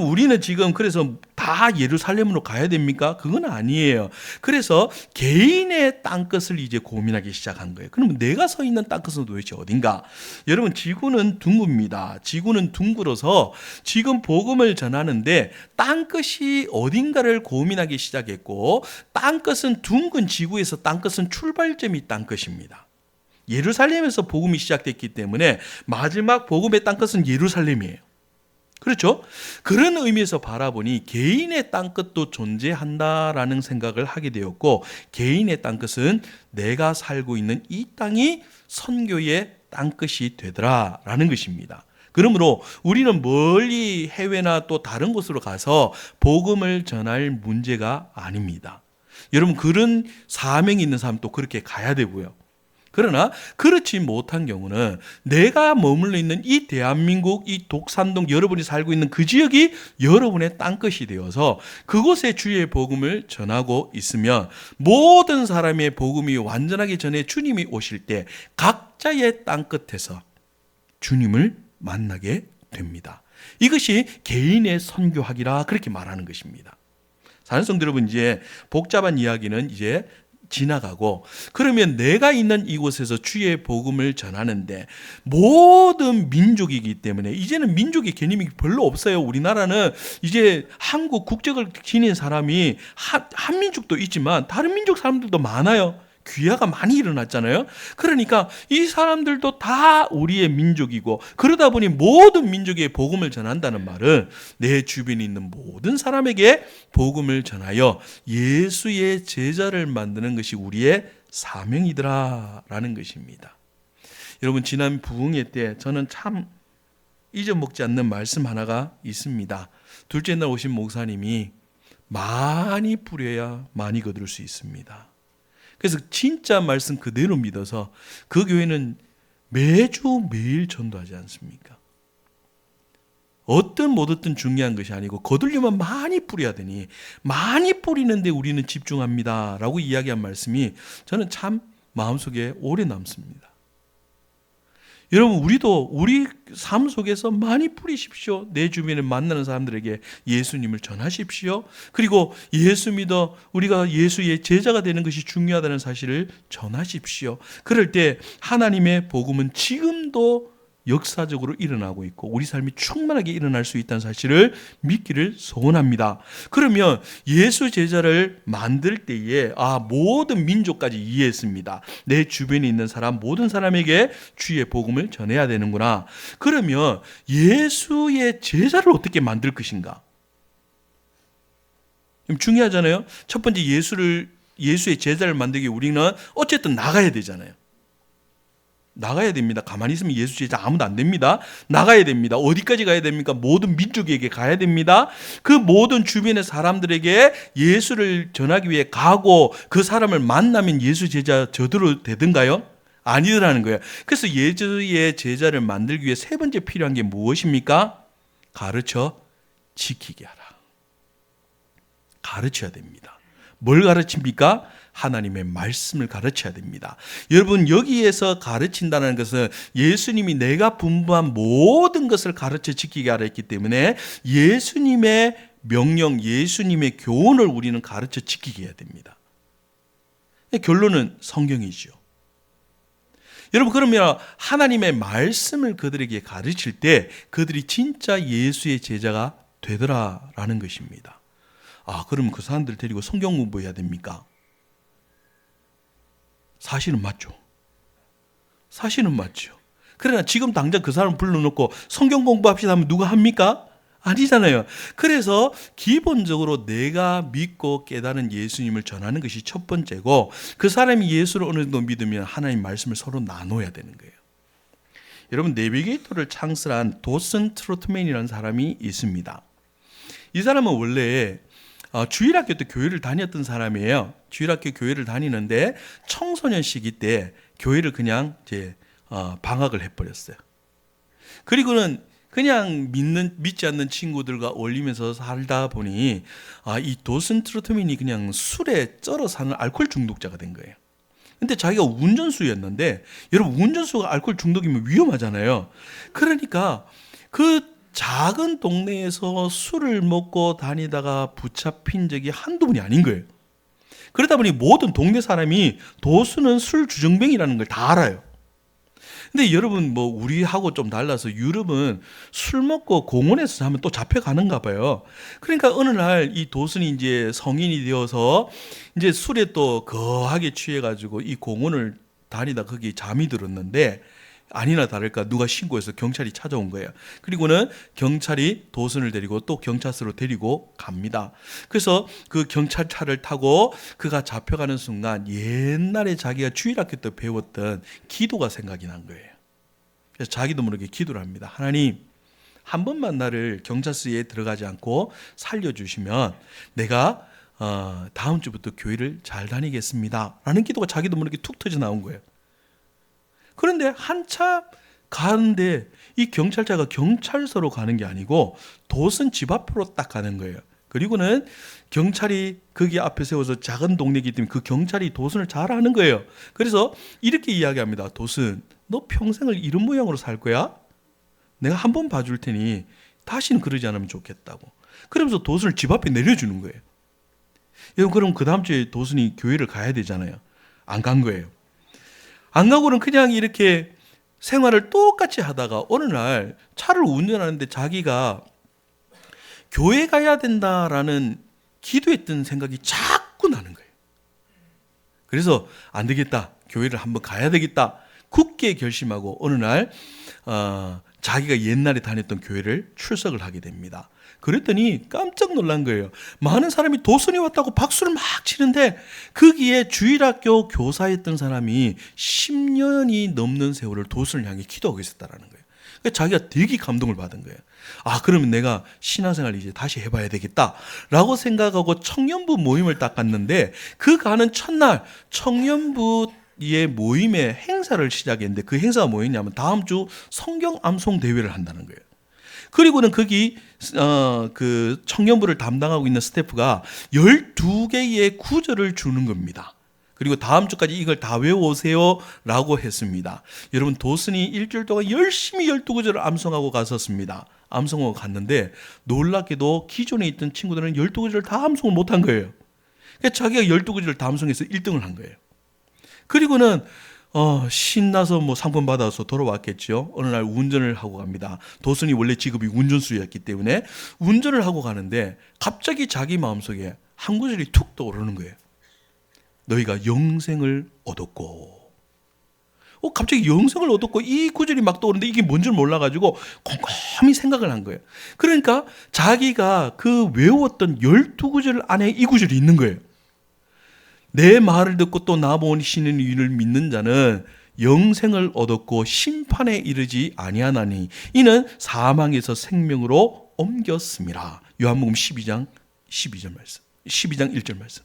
우리는 지금 그래서 다 예루살렘으로 가야 됩니까? 그건 아니에요. 그래서 개인의 땅끝을 이제 고민하기 시작한 거예요. 그러면 내가 서 있는 땅끝은 도대체 어딘가? 여러분, 지구는 둥굽니다. 지구는 둥글어서 지금 복음을 전하는데 땅끝이 어딘가를 고민하기 시작했고, 땅끝은 둥근 지구에서 땅끝은 출발점이 땅끝입니다. 예루살렘에서 복음이 시작됐기 때문에 마지막 복음의 땅끝은 예루살렘이에요. 그렇죠? 그런 의미에서 바라보니 개인의 땅끝도 존재한다라는 생각을 하게 되었고, 개인의 땅끝은 내가 살고 있는 이 땅이 선교의 땅끝이 되더라라는 것입니다. 그러므로 우리는 멀리 해외나 또 다른 곳으로 가서 복음을 전할 문제가 아닙니다. 여러분, 그런 사명이 있는 사람도 그렇게 가야 되고요. 그러나 그렇지 못한 경우는 내가 머물러 있는 이 대한민국, 이 독산동, 여러분이 살고 있는 그 지역이 여러분의 땅끝이 되어서 그곳에 주의 복음을 전하고 있으면 모든 사람의 복음이 완전하게 전해 주님이 오실 때 각자의 땅끝에서 주님을 만나게 됩니다. 이것이 개인의 선교학이라 그렇게 말하는 것입니다. 사랑하는 성도 여러분, 이제 복잡한 이야기는 이제 지나가고, 그러면 내가 있는 이곳에서 주의 복음을 전하는데 모든 민족이기 때문에 이제는 민족의 개념이 별로 없어요. 우리나라는 이제 한국 국적을 지닌 사람이 한민족도 있지만 다른 민족 사람들도 많아요. 귀화가 많이 일어났잖아요. 그러니까 이 사람들도 다 우리의 민족이고, 그러다 보니 모든 민족에 복음을 전한다는 말은 내 주변에 있는 모든 사람에게 복음을 전하여 예수의 제자를 만드는 것이 우리의 사명이더라라는 것입니다. 여러분, 지난 부흥회 때 저는 참 잊어먹지 않는 말씀 하나가 있습니다. 둘째 날 오신 목사님이 많이 뿌려야 많이 거둘 수 있습니다. 그래서 진짜 말씀 그대로 믿어서 그 교회는 매주 매일 전도하지 않습니까? 어떤 못 얻든 중요한 것이 아니고 거두려면 많이 뿌려야 되니 많이 뿌리는데 우리는 집중합니다 라고 이야기한 말씀이 저는 참 마음속에 오래 남습니다. 여러분, 우리도 우리 삶 속에서 많이 뿌리십시오. 내 주변에 만나는 사람들에게 예수님을 전하십시오. 그리고 예수 믿어 우리가 예수의 제자가 되는 것이 중요하다는 사실을 전하십시오. 그럴 때 하나님의 복음은 지금도 역사적으로 일어나고 있고 우리 삶이 충만하게 일어날 수 있다는 사실을 믿기를 소원합니다. 그러면 예수 제자를 만들 때에 모든 민족까지 이해했습니다. 내 주변에 있는 사람, 모든 사람에게 주의 복음을 전해야 되는구나. 그러면 예수의 제자를 어떻게 만들 것인가? 중요하잖아요. 첫 번째, 예수의 제자를 만들기 위해 우리는 어쨌든 나가야 되잖아요. 나가야 됩니다. 가만히 있으면 예수 제자 아무도 안 됩니다. 나가야 됩니다. 어디까지 가야 됩니까? 모든 민족에게 가야 됩니다. 그 모든 주변의 사람들에게 예수를 전하기 위해 가고 그 사람을 만나면 예수 제자 저대로 되든가요? 아니더라는 거예요. 그래서 예수의 제자를 만들기 위해 세 번째 필요한 게 무엇입니까? 가르쳐 지키게 하라. 가르쳐야 됩니다. 뭘 가르칩니까? 하나님의 말씀을 가르쳐야 됩니다. 여러분, 여기에서 가르친다는 것은 예수님이 내가 분부한 모든 것을 가르쳐 지키게 하라 했기 때문에 예수님의 명령, 예수님의 교훈을 우리는 가르쳐 지키게 해야 됩니다. 결론은 성경이죠. 여러분, 그러면 하나님의 말씀을 그들에게 가르칠 때 그들이 진짜 예수의 제자가 되더라라는 것입니다. 그럼 그 사람들 데리고 성경 공부해야 됩니까? 사실은 맞죠. 사실은 맞죠. 그러나 지금 당장 그 사람 불러놓고 성경 공부합시다 하면 누가 합니까? 아니잖아요. 그래서 기본적으로 내가 믿고 깨달은 예수님을 전하는 것이 첫 번째고, 그 사람이 예수를 어느 정도 믿으면 하나님 말씀을 서로 나눠야 되는 거예요. 여러분, 내비게이터를 창설한 도슨 트로트맨이라는 사람이 있습니다. 이 사람은 원래 주일학교 때 교회를 다녔던 사람이에요. 주일학교 교회를 다니는데 청소년 시기 때 교회를 그냥 방학을 해버렸어요. 그리고는 그냥 믿지 않는 친구들과 어울리면서 살다 보니 이 도슨 트로트맨이 그냥 술에 쩔어 사는 알코올 중독자가 된 거예요. 근데 자기가 운전수였는데, 여러분, 운전수가 알코올 중독이면 위험하잖아요. 그러니까 그 작은 동네에서 술을 먹고 다니다가 붙잡힌 적이 한두 번이 아닌 거예요. 그러다 보니 모든 동네 사람이 도수는 술 주정뱅이라는 걸 다 알아요. 근데 여러분, 우리하고 좀 달라서 유럽은 술 먹고 공원에서 하면 또 잡혀가는가 봐요. 그러니까 어느 날 이 도순이 이제 성인이 되어서 이제 술에 또 거하게 취해가지고 이 공원을 다니다 거기 잠이 들었는데, 아니나 다를까 누가 신고해서 경찰이 찾아온 거예요. 그리고는 경찰이 도순을 데리고 또 경찰서로 데리고 갑니다. 그래서 그 경찰차를 타고 그가 잡혀가는 순간 옛날에 자기가 주일학교 때 배웠던 기도가 생각이 난 거예요. 그래서 자기도 모르게 기도를 합니다. 하나님, 한 번만 나를 경찰서에 들어가지 않고 살려주시면 내가 다음 주부터 교회를 잘 다니겠습니다 라는 기도가 자기도 모르게 툭 터져 나온 거예요. 그런데 한참 가는데 이 경찰차가 경찰서로 가는 게 아니고 도슨 집 앞으로 딱 가는 거예요. 그리고는 경찰이 거기 앞에 세워서 작은 동네이기 때문에 그 경찰이 도슨을 잘 아는 거예요. 그래서 이렇게 이야기합니다. 도슨, 너 평생을 이런 모양으로 살 거야? 내가 한 번 봐줄 테니 다시는 그러지 않으면 좋겠다고. 그러면서 도슨을 집 앞에 내려주는 거예요. 여러분, 그럼 그 다음 주에 도슨이 교회를 가야 되잖아요. 안 간 거예요. 안 가고는 그냥 이렇게 생활을 똑같이 하다가 어느 날 차를 운전하는데 자기가 교회 가야 된다라는 기도했던 생각이 자꾸 나는 거예요. 그래서 안 되겠다, 교회를 한번 가야 되겠다 굳게 결심하고 어느 날 자기가 옛날에 다녔던 교회를 출석을 하게 됩니다. 그랬더니 깜짝 놀란 거예요. 많은 사람이 도슨이 왔다고 박수를 막 치는데 거기에 주일학교 교사였던 사람이 10년이 넘는 세월을 도슨을 향해 기도하고 있었다라는 거예요. 그러니까 자기가 되게 감동을 받은 거예요. 아, 그러면 내가 신앙생활 이제 다시 해봐야 되겠다라고 생각하고 청년부 모임을 딱 갔는데 그 가는 첫날 청년부의 모임의 행사를 시작했는데 그 행사가 뭐였냐면 다음 주 성경 암송 대회를 한다는 거예요. 그리고는 거기 그 청년부를 담당하고 있는 스태프가 12개의 구절을 주는 겁니다. 그리고 다음 주까지 이걸 다 외워오세요 라고 했습니다. 여러분, 도슨이 일주일 동안 열심히 12구절을 암송하고 갔었습니다. 암송하고 갔는데 놀랍게도 기존에 있던 친구들은 12구절을 다 암송을 못한 거예요. 그러니까 자기가 12구절을 다 암송해서 1등을 한 거예요. 그리고는 신나서 뭐 상품 받아서 돌아왔겠죠. 어느 날 운전을 하고 갑니다. 도슨이 원래 직업이 운전수였기 때문에 운전을 하고 가는데 갑자기 자기 마음속에 한 구절이 툭 떠오르는 거예요. 너희가 영생을 얻었고. 갑자기 영생을 얻었고 이 구절이 막 떠오르는데 이게 뭔 줄 몰라가지고 곰곰이 생각을 한 거예요. 그러니까 자기가 그 외웠던 12구절 안에 이 구절이 있는 거예요. 내 말을 듣고 또 나보시는 이를 믿는 자는 영생을 얻었고 심판에 이르지 아니하나니 이는 사망에서 생명으로 옮겼습니다. 요한복음 12장 12절 말씀, 12장 1절 말씀.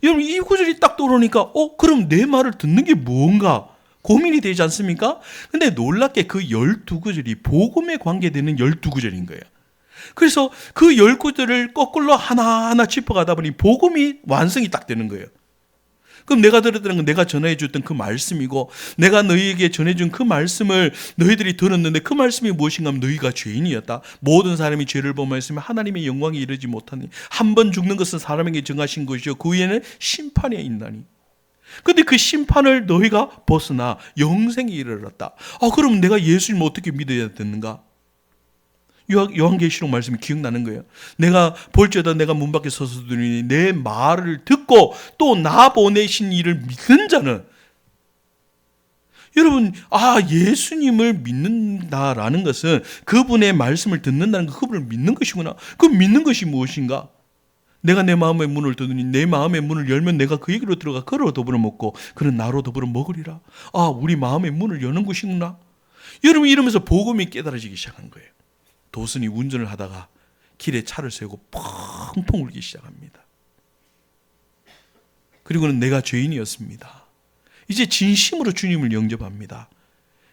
여러분, 이 구절이 딱 떠오르니까 그럼 내 말을 듣는 게 뭔가 고민이 되지 않습니까? 근데 놀랍게 그 12구절이 복음에 관계되는 12구절인 거예요. 그래서 그 10구절을 거꾸로 하나하나 짚어가다 보니 복음이 완성이 딱 되는 거예요. 그럼 내가 들었던 건 내가 전해 줬던 그 말씀이고 내가 너희에게 전해준 그 말씀을 너희들이 들었는데 그 말씀이 무엇인가 하면 너희가 죄인이었다. 모든 사람이 죄를 범하였으면 하나님의 영광에 이르지 못하니 한 번 죽는 것은 사람에게 정하신 것이요 그 후에는 심판에 있나니. 근데 그 심판을 너희가 벗어나 영생에 이르렀다. 그럼 내가 예수님을 어떻게 믿어야 되는가? 요한계시록 말씀이 기억나는 거예요. 내가 볼지어다 내가 문 밖에 서서 들으니 내 말을 듣고 또 나 보내신 이를 믿는 자는, 여러분, 예수님을 믿는다라는 것은 그분의 말씀을 듣는다는 것, 그분을 믿는 것이구나. 그 믿는 것이 무엇인가? 내가 내 마음의 문을 두드니 내 마음의 문을 열면 내가 그에게로 들어가 그로 더불어 먹고 그는 나로 더불어 먹으리라. 우리 마음의 문을 여는 것이구나. 여러분, 이러면서 복음이 깨달아지기 시작한 거예요. 도슨이 운전을 하다가 길에 차를 세우고 펑펑 울기 시작합니다. 그리고는 내가 죄인이었습니다. 이제 진심으로 주님을 영접합니다.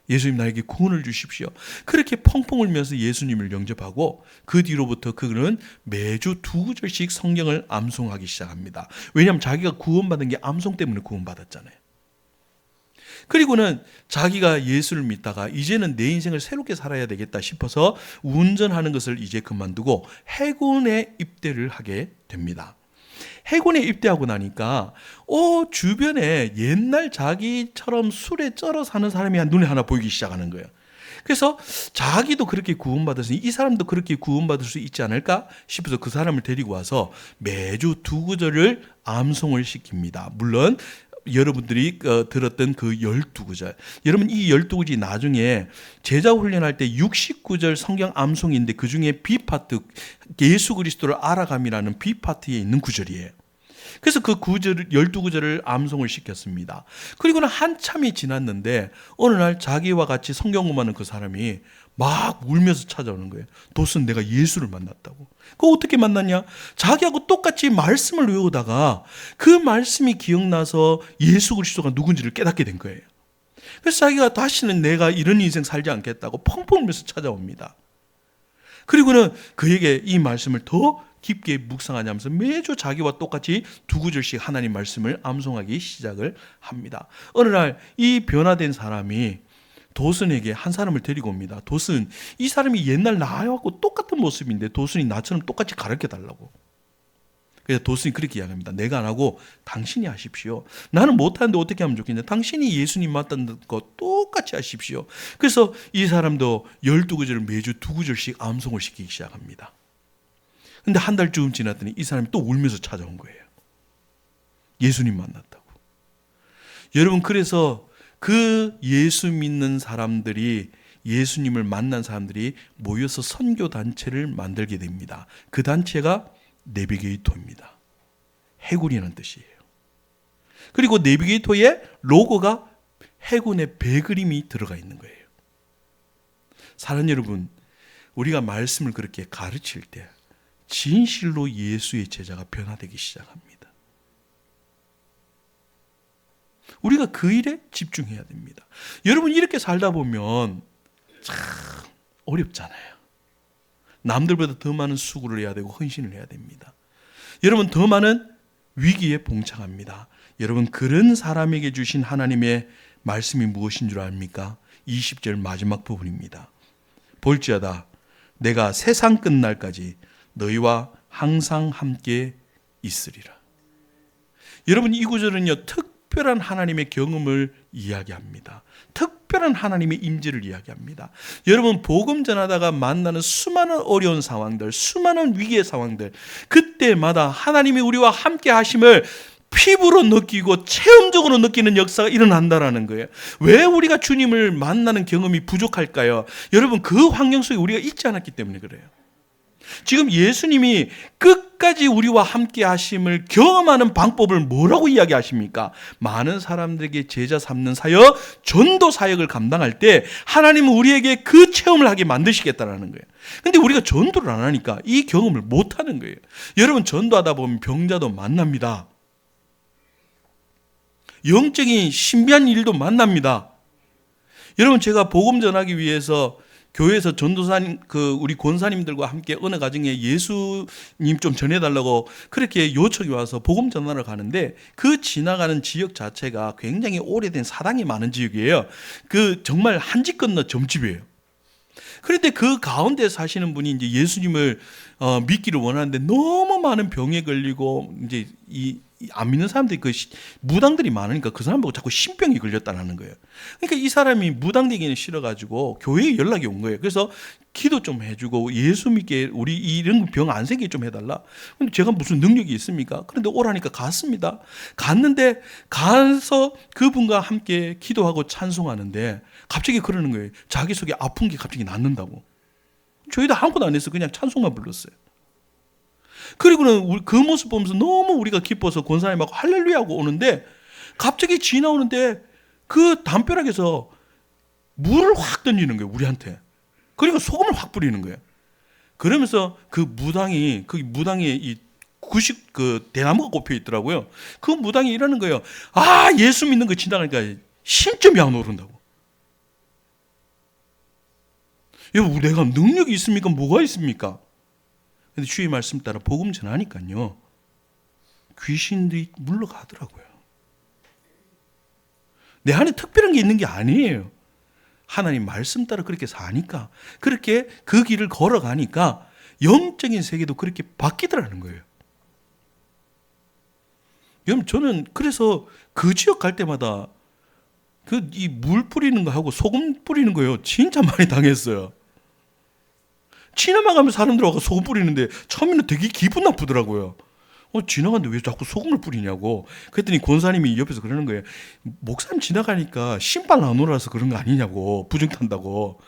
예수님, 나에게 구원을 주십시오. 그렇게 펑펑 울면서 예수님을 영접하고 그 뒤로부터 그는 매주 2구절씩 성경을 암송하기 시작합니다. 왜냐하면 자기가 구원받은 게 암송 때문에 구원받았잖아요. 그리고는 자기가 예수를 믿다가 이제는 내 인생을 새롭게 살아야 되겠다 싶어서 운전하는 것을 이제 그만두고 해군에 입대를 하게 됩니다. 해군에 입대하고 나니까 주변에 옛날 자기처럼 술에 쩔어 사는 사람이 눈에 하나 보이기 시작하는 거예요. 그래서 자기도 그렇게 구원받았으니 이 사람도 그렇게 구원받을 수 있지 않을까 싶어서 그 사람을 데리고 와서 매주 2구절을 암송을 시킵니다. 물론 여러분들이 들었던 그 12구절. 여러분, 이 12구절이 나중에 제자 훈련할 때 69절 성경 암송인데 그 중에 B파트, 예수 그리스도를 알아감이라는 B파트에 있는 구절이에요. 그래서 그 구절 12구절을 암송을 시켰습니다. 그리고는 한참이 지났는데 어느 날 자기와 같이 성경 공부하는 그 사람이 막 울면서 찾아오는 거예요. 도슨 내가 예수를 만났다고. 그거 어떻게 만났냐? 자기하고 똑같이 말씀을 외우다가 그 말씀이 기억나서 예수 그리스도가 누군지를 깨닫게 된 거예요. 그래서 자기가 다시는 내가 이런 인생 살지 않겠다고 펑펑 울면서 찾아옵니다. 그리고는 그에게 이 말씀을 더 깊게 묵상하냐면서 매주 자기와 똑같이 2구절씩 하나님 말씀을 암송하기 시작을 합니다. 어느 날 이 변화된 사람이 도슨에게 한 사람을 데리고 옵니다. 도슨, 이 사람이 옛날 나하고 똑같은 모습인데 도슨이 나처럼 똑같이 가르쳐 달라고. 그래서 도슨이 그렇게 이야기합니다. 내가 안 하고 당신이 하십시오. 나는 못하는데 어떻게 하면 좋겠냐. 당신이 예수님 맞다는 거 똑같이 하십시오. 그래서 이 사람도 12구절을 매주 2구절씩 암송을 시키기 시작합니다. 근데 한 달쯤 지났더니 이 사람이 또 울면서 찾아온 거예요. 예수님 만났다고. 여러분, 그래서 그 예수 믿는 사람들이, 예수님을 만난 사람들이 모여서 선교단체를 만들게 됩니다. 그 단체가 내비게이터입니다. 해군이라는 뜻이에요. 그리고 내비게이터의 로고가 해군의 배 그림이 들어가 있는 거예요. 사랑하는 여러분, 우리가 말씀을 그렇게 가르칠 때 진실로 예수의 제자가 변화되기 시작합니다. 우리가 그 일에 집중해야 됩니다. 여러분, 이렇게 살다 보면 참 어렵잖아요. 남들보다 더 많은 수고를 해야 되고 헌신을 해야 됩니다. 여러분, 더 많은 위기에 봉착합니다. 여러분, 그런 사람에게 주신 하나님의 말씀이 무엇인 줄 압니까? 20절 마지막 부분입니다. 볼지어다 내가 세상 끝날까지 너희와 항상 함께 있으리라. 여러분, 이 구절은요, 특별한 하나님의 경험을 이야기합니다. 특별한 하나님의 임재를 이야기합니다. 여러분, 복음 전하다가 만나는 수많은 어려운 상황들, 수많은 위기의 상황들, 그때마다 하나님이 우리와 함께 하심을 피부로 느끼고 체험적으로 느끼는 역사가 일어난다라는 거예요. 왜 우리가 주님을 만나는 경험이 부족할까요? 여러분, 그 환경 속에 우리가 있지 않았기 때문에 그래요. 지금 예수님이 끝까지 우리와 함께 하심을 경험하는 방법을 뭐라고 이야기하십니까? 많은 사람들에게 제자 삼는 사역, 전도 사역을 감당할 때 하나님은 우리에게 그 체험을 하게 만드시겠다라는 거예요. 근데 우리가 전도를 안 하니까 이 경험을 못 하는 거예요. 여러분, 전도하다 보면 병자도 만납니다. 영적인 신비한 일도 만납니다. 여러분, 제가 복음 전하기 위해서 교회에서 전도사님, 우리 권사님들과 함께 어느 가정에 예수님 좀 전해달라고 그렇게 요청이 와서 복음 전하러 가는데, 그 지나가는 지역 자체가 굉장히 오래된 사당이 많은 지역이에요. 정말 한 집 건너 점집이에요. 그런데 그 가운데 사시는 분이 이제 예수님을 믿기를 원하는데 너무 많은 병에 걸리고 이제 안 믿는 사람들이 무당들이 많으니까 그 사람 보고 자꾸 신병이 걸렸다는 거예요. 그러니까 이 사람이 무당되기는 싫어가지고 교회에 연락이 온 거예요. 그래서 기도 좀 해주고 예수 믿게 우리 이런 병 안 생기게 좀 해달라. 근데 제가 무슨 능력이 있습니까? 그런데 오라니까 갔습니다. 갔는데 가서 그분과 함께 기도하고 찬송하는데 갑자기 그러는 거예요. 자기 속에 아픈 게 갑자기 낫는다고. 저희도 아무것도 안 했어요. 그냥 찬송만 불렀어요. 그리고는 그 모습 보면서 너무 우리가 기뻐서 권사님하고 할렐루야 하고 오는데, 갑자기 지나오는데 그 담벼락에서 물을 확 던지는 거예요, 우리한테. 그리고 소금을 확 뿌리는 거예요. 그러면서 그 무당에 이 대나무가 꼽혀 있더라고요. 그 무당이 이러는 거예요. 아, 예수 믿는 거 지나가니까 심점이 안 오른다고. 여러분, 내가 능력이 있습니까? 뭐가 있습니까? 근데 주의 말씀 따라 복음 전하니까요, 귀신들이 물러가더라고요. 내 안에 특별한 게 있는 게 아니에요. 하나님 말씀 따라 그렇게 사니까, 그렇게 그 길을 걸어가니까 영적인 세계도 그렇게 바뀌더라는 거예요. 여러분, 저는 그래서 그 지역 갈 때마다 이 물 뿌리는 거 하고 소금 뿌리는 거요, 진짜 많이 당했어요. 지나가면 사람들 와서 소금 뿌리는데 처음에는 되게 기분 나쁘더라고요. 지나가는데 왜 자꾸 소금을 뿌리냐고. 그랬더니 권사님이 옆에서 그러는 거예요. 목사님 지나가니까 신발 안 오라서 그런 거 아니냐고, 부정 탄다고.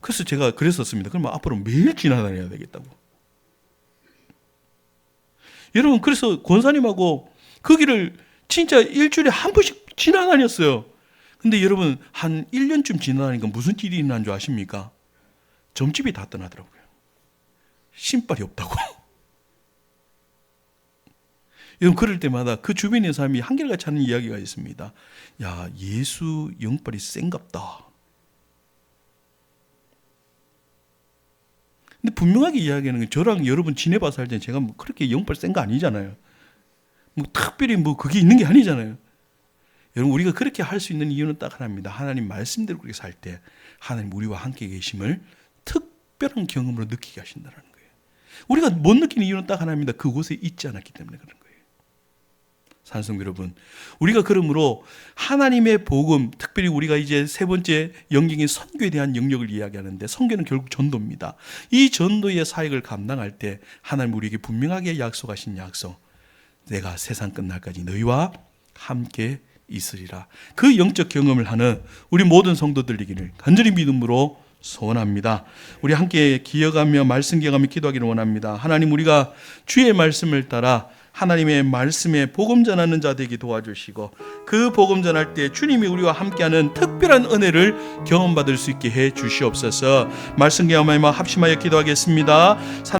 그래서 제가 그랬었습니다. 그러면 앞으로 매일 지나다녀야 되겠다고. 여러분, 그래서 권사님하고 거기를 진짜 일주일에 한 번씩 지나다녔어요. 근데 여러분 한 1년쯤 지나다니까 무슨 일이 있는 줄 아십니까? 점집이 다 떠나더라고요. 신발이 없다고. 여러분 그럴 때마다 그 주변에 있는 사람이 한결같이 하는 이야기가 있습니다. 야, 예수 영빨이 센갑다. 근데 분명하게 이야기하는 건 저랑 여러분 지내봐서 할 때는 제가 뭐 그렇게 영빨 센 거 아니잖아요. 뭐 특별히 뭐 그게 있는 게 아니잖아요. 여러분 우리가 그렇게 할 수 있는 이유는 딱 하나입니다. 하나님 말씀대로 그렇게 살 때 하나님 우리와 함께 계심을 특별한 경험으로 느끼게 하신다는 거예요. 우리가 못 느끼는 이유는 딱 하나입니다. 그곳에 있지 않았기 때문에 그런 거예요. 산성 여러분, 우리가 그러므로 하나님의 복음, 특별히 우리가 이제 세 번째 영적인 선교에 대한 영역을 이야기하는데, 선교는 결국 전도입니다. 이 전도의 사역을 감당할 때 하나님 우리에게 분명하게 약속하신 약속, 내가 세상 끝날까지 너희와 함께 있으리라. 그 영적 경험을 하는 우리 모든 성도들 되기를 간절히 믿음으로 소원합니다. 우리 함께 기억하며 말씀 기억하며 기도하기를 원합니다. 하나님, 우리가 주의 말씀을 따라 하나님의 말씀에 복음 전하는 자 되게 도와주시고, 그 복음 전할 때 주님이 우리와 함께하는 특별한 은혜를 경험받을 수 있게 해 주시옵소서. 말씀 기억하며 합심하여 기도하겠습니다.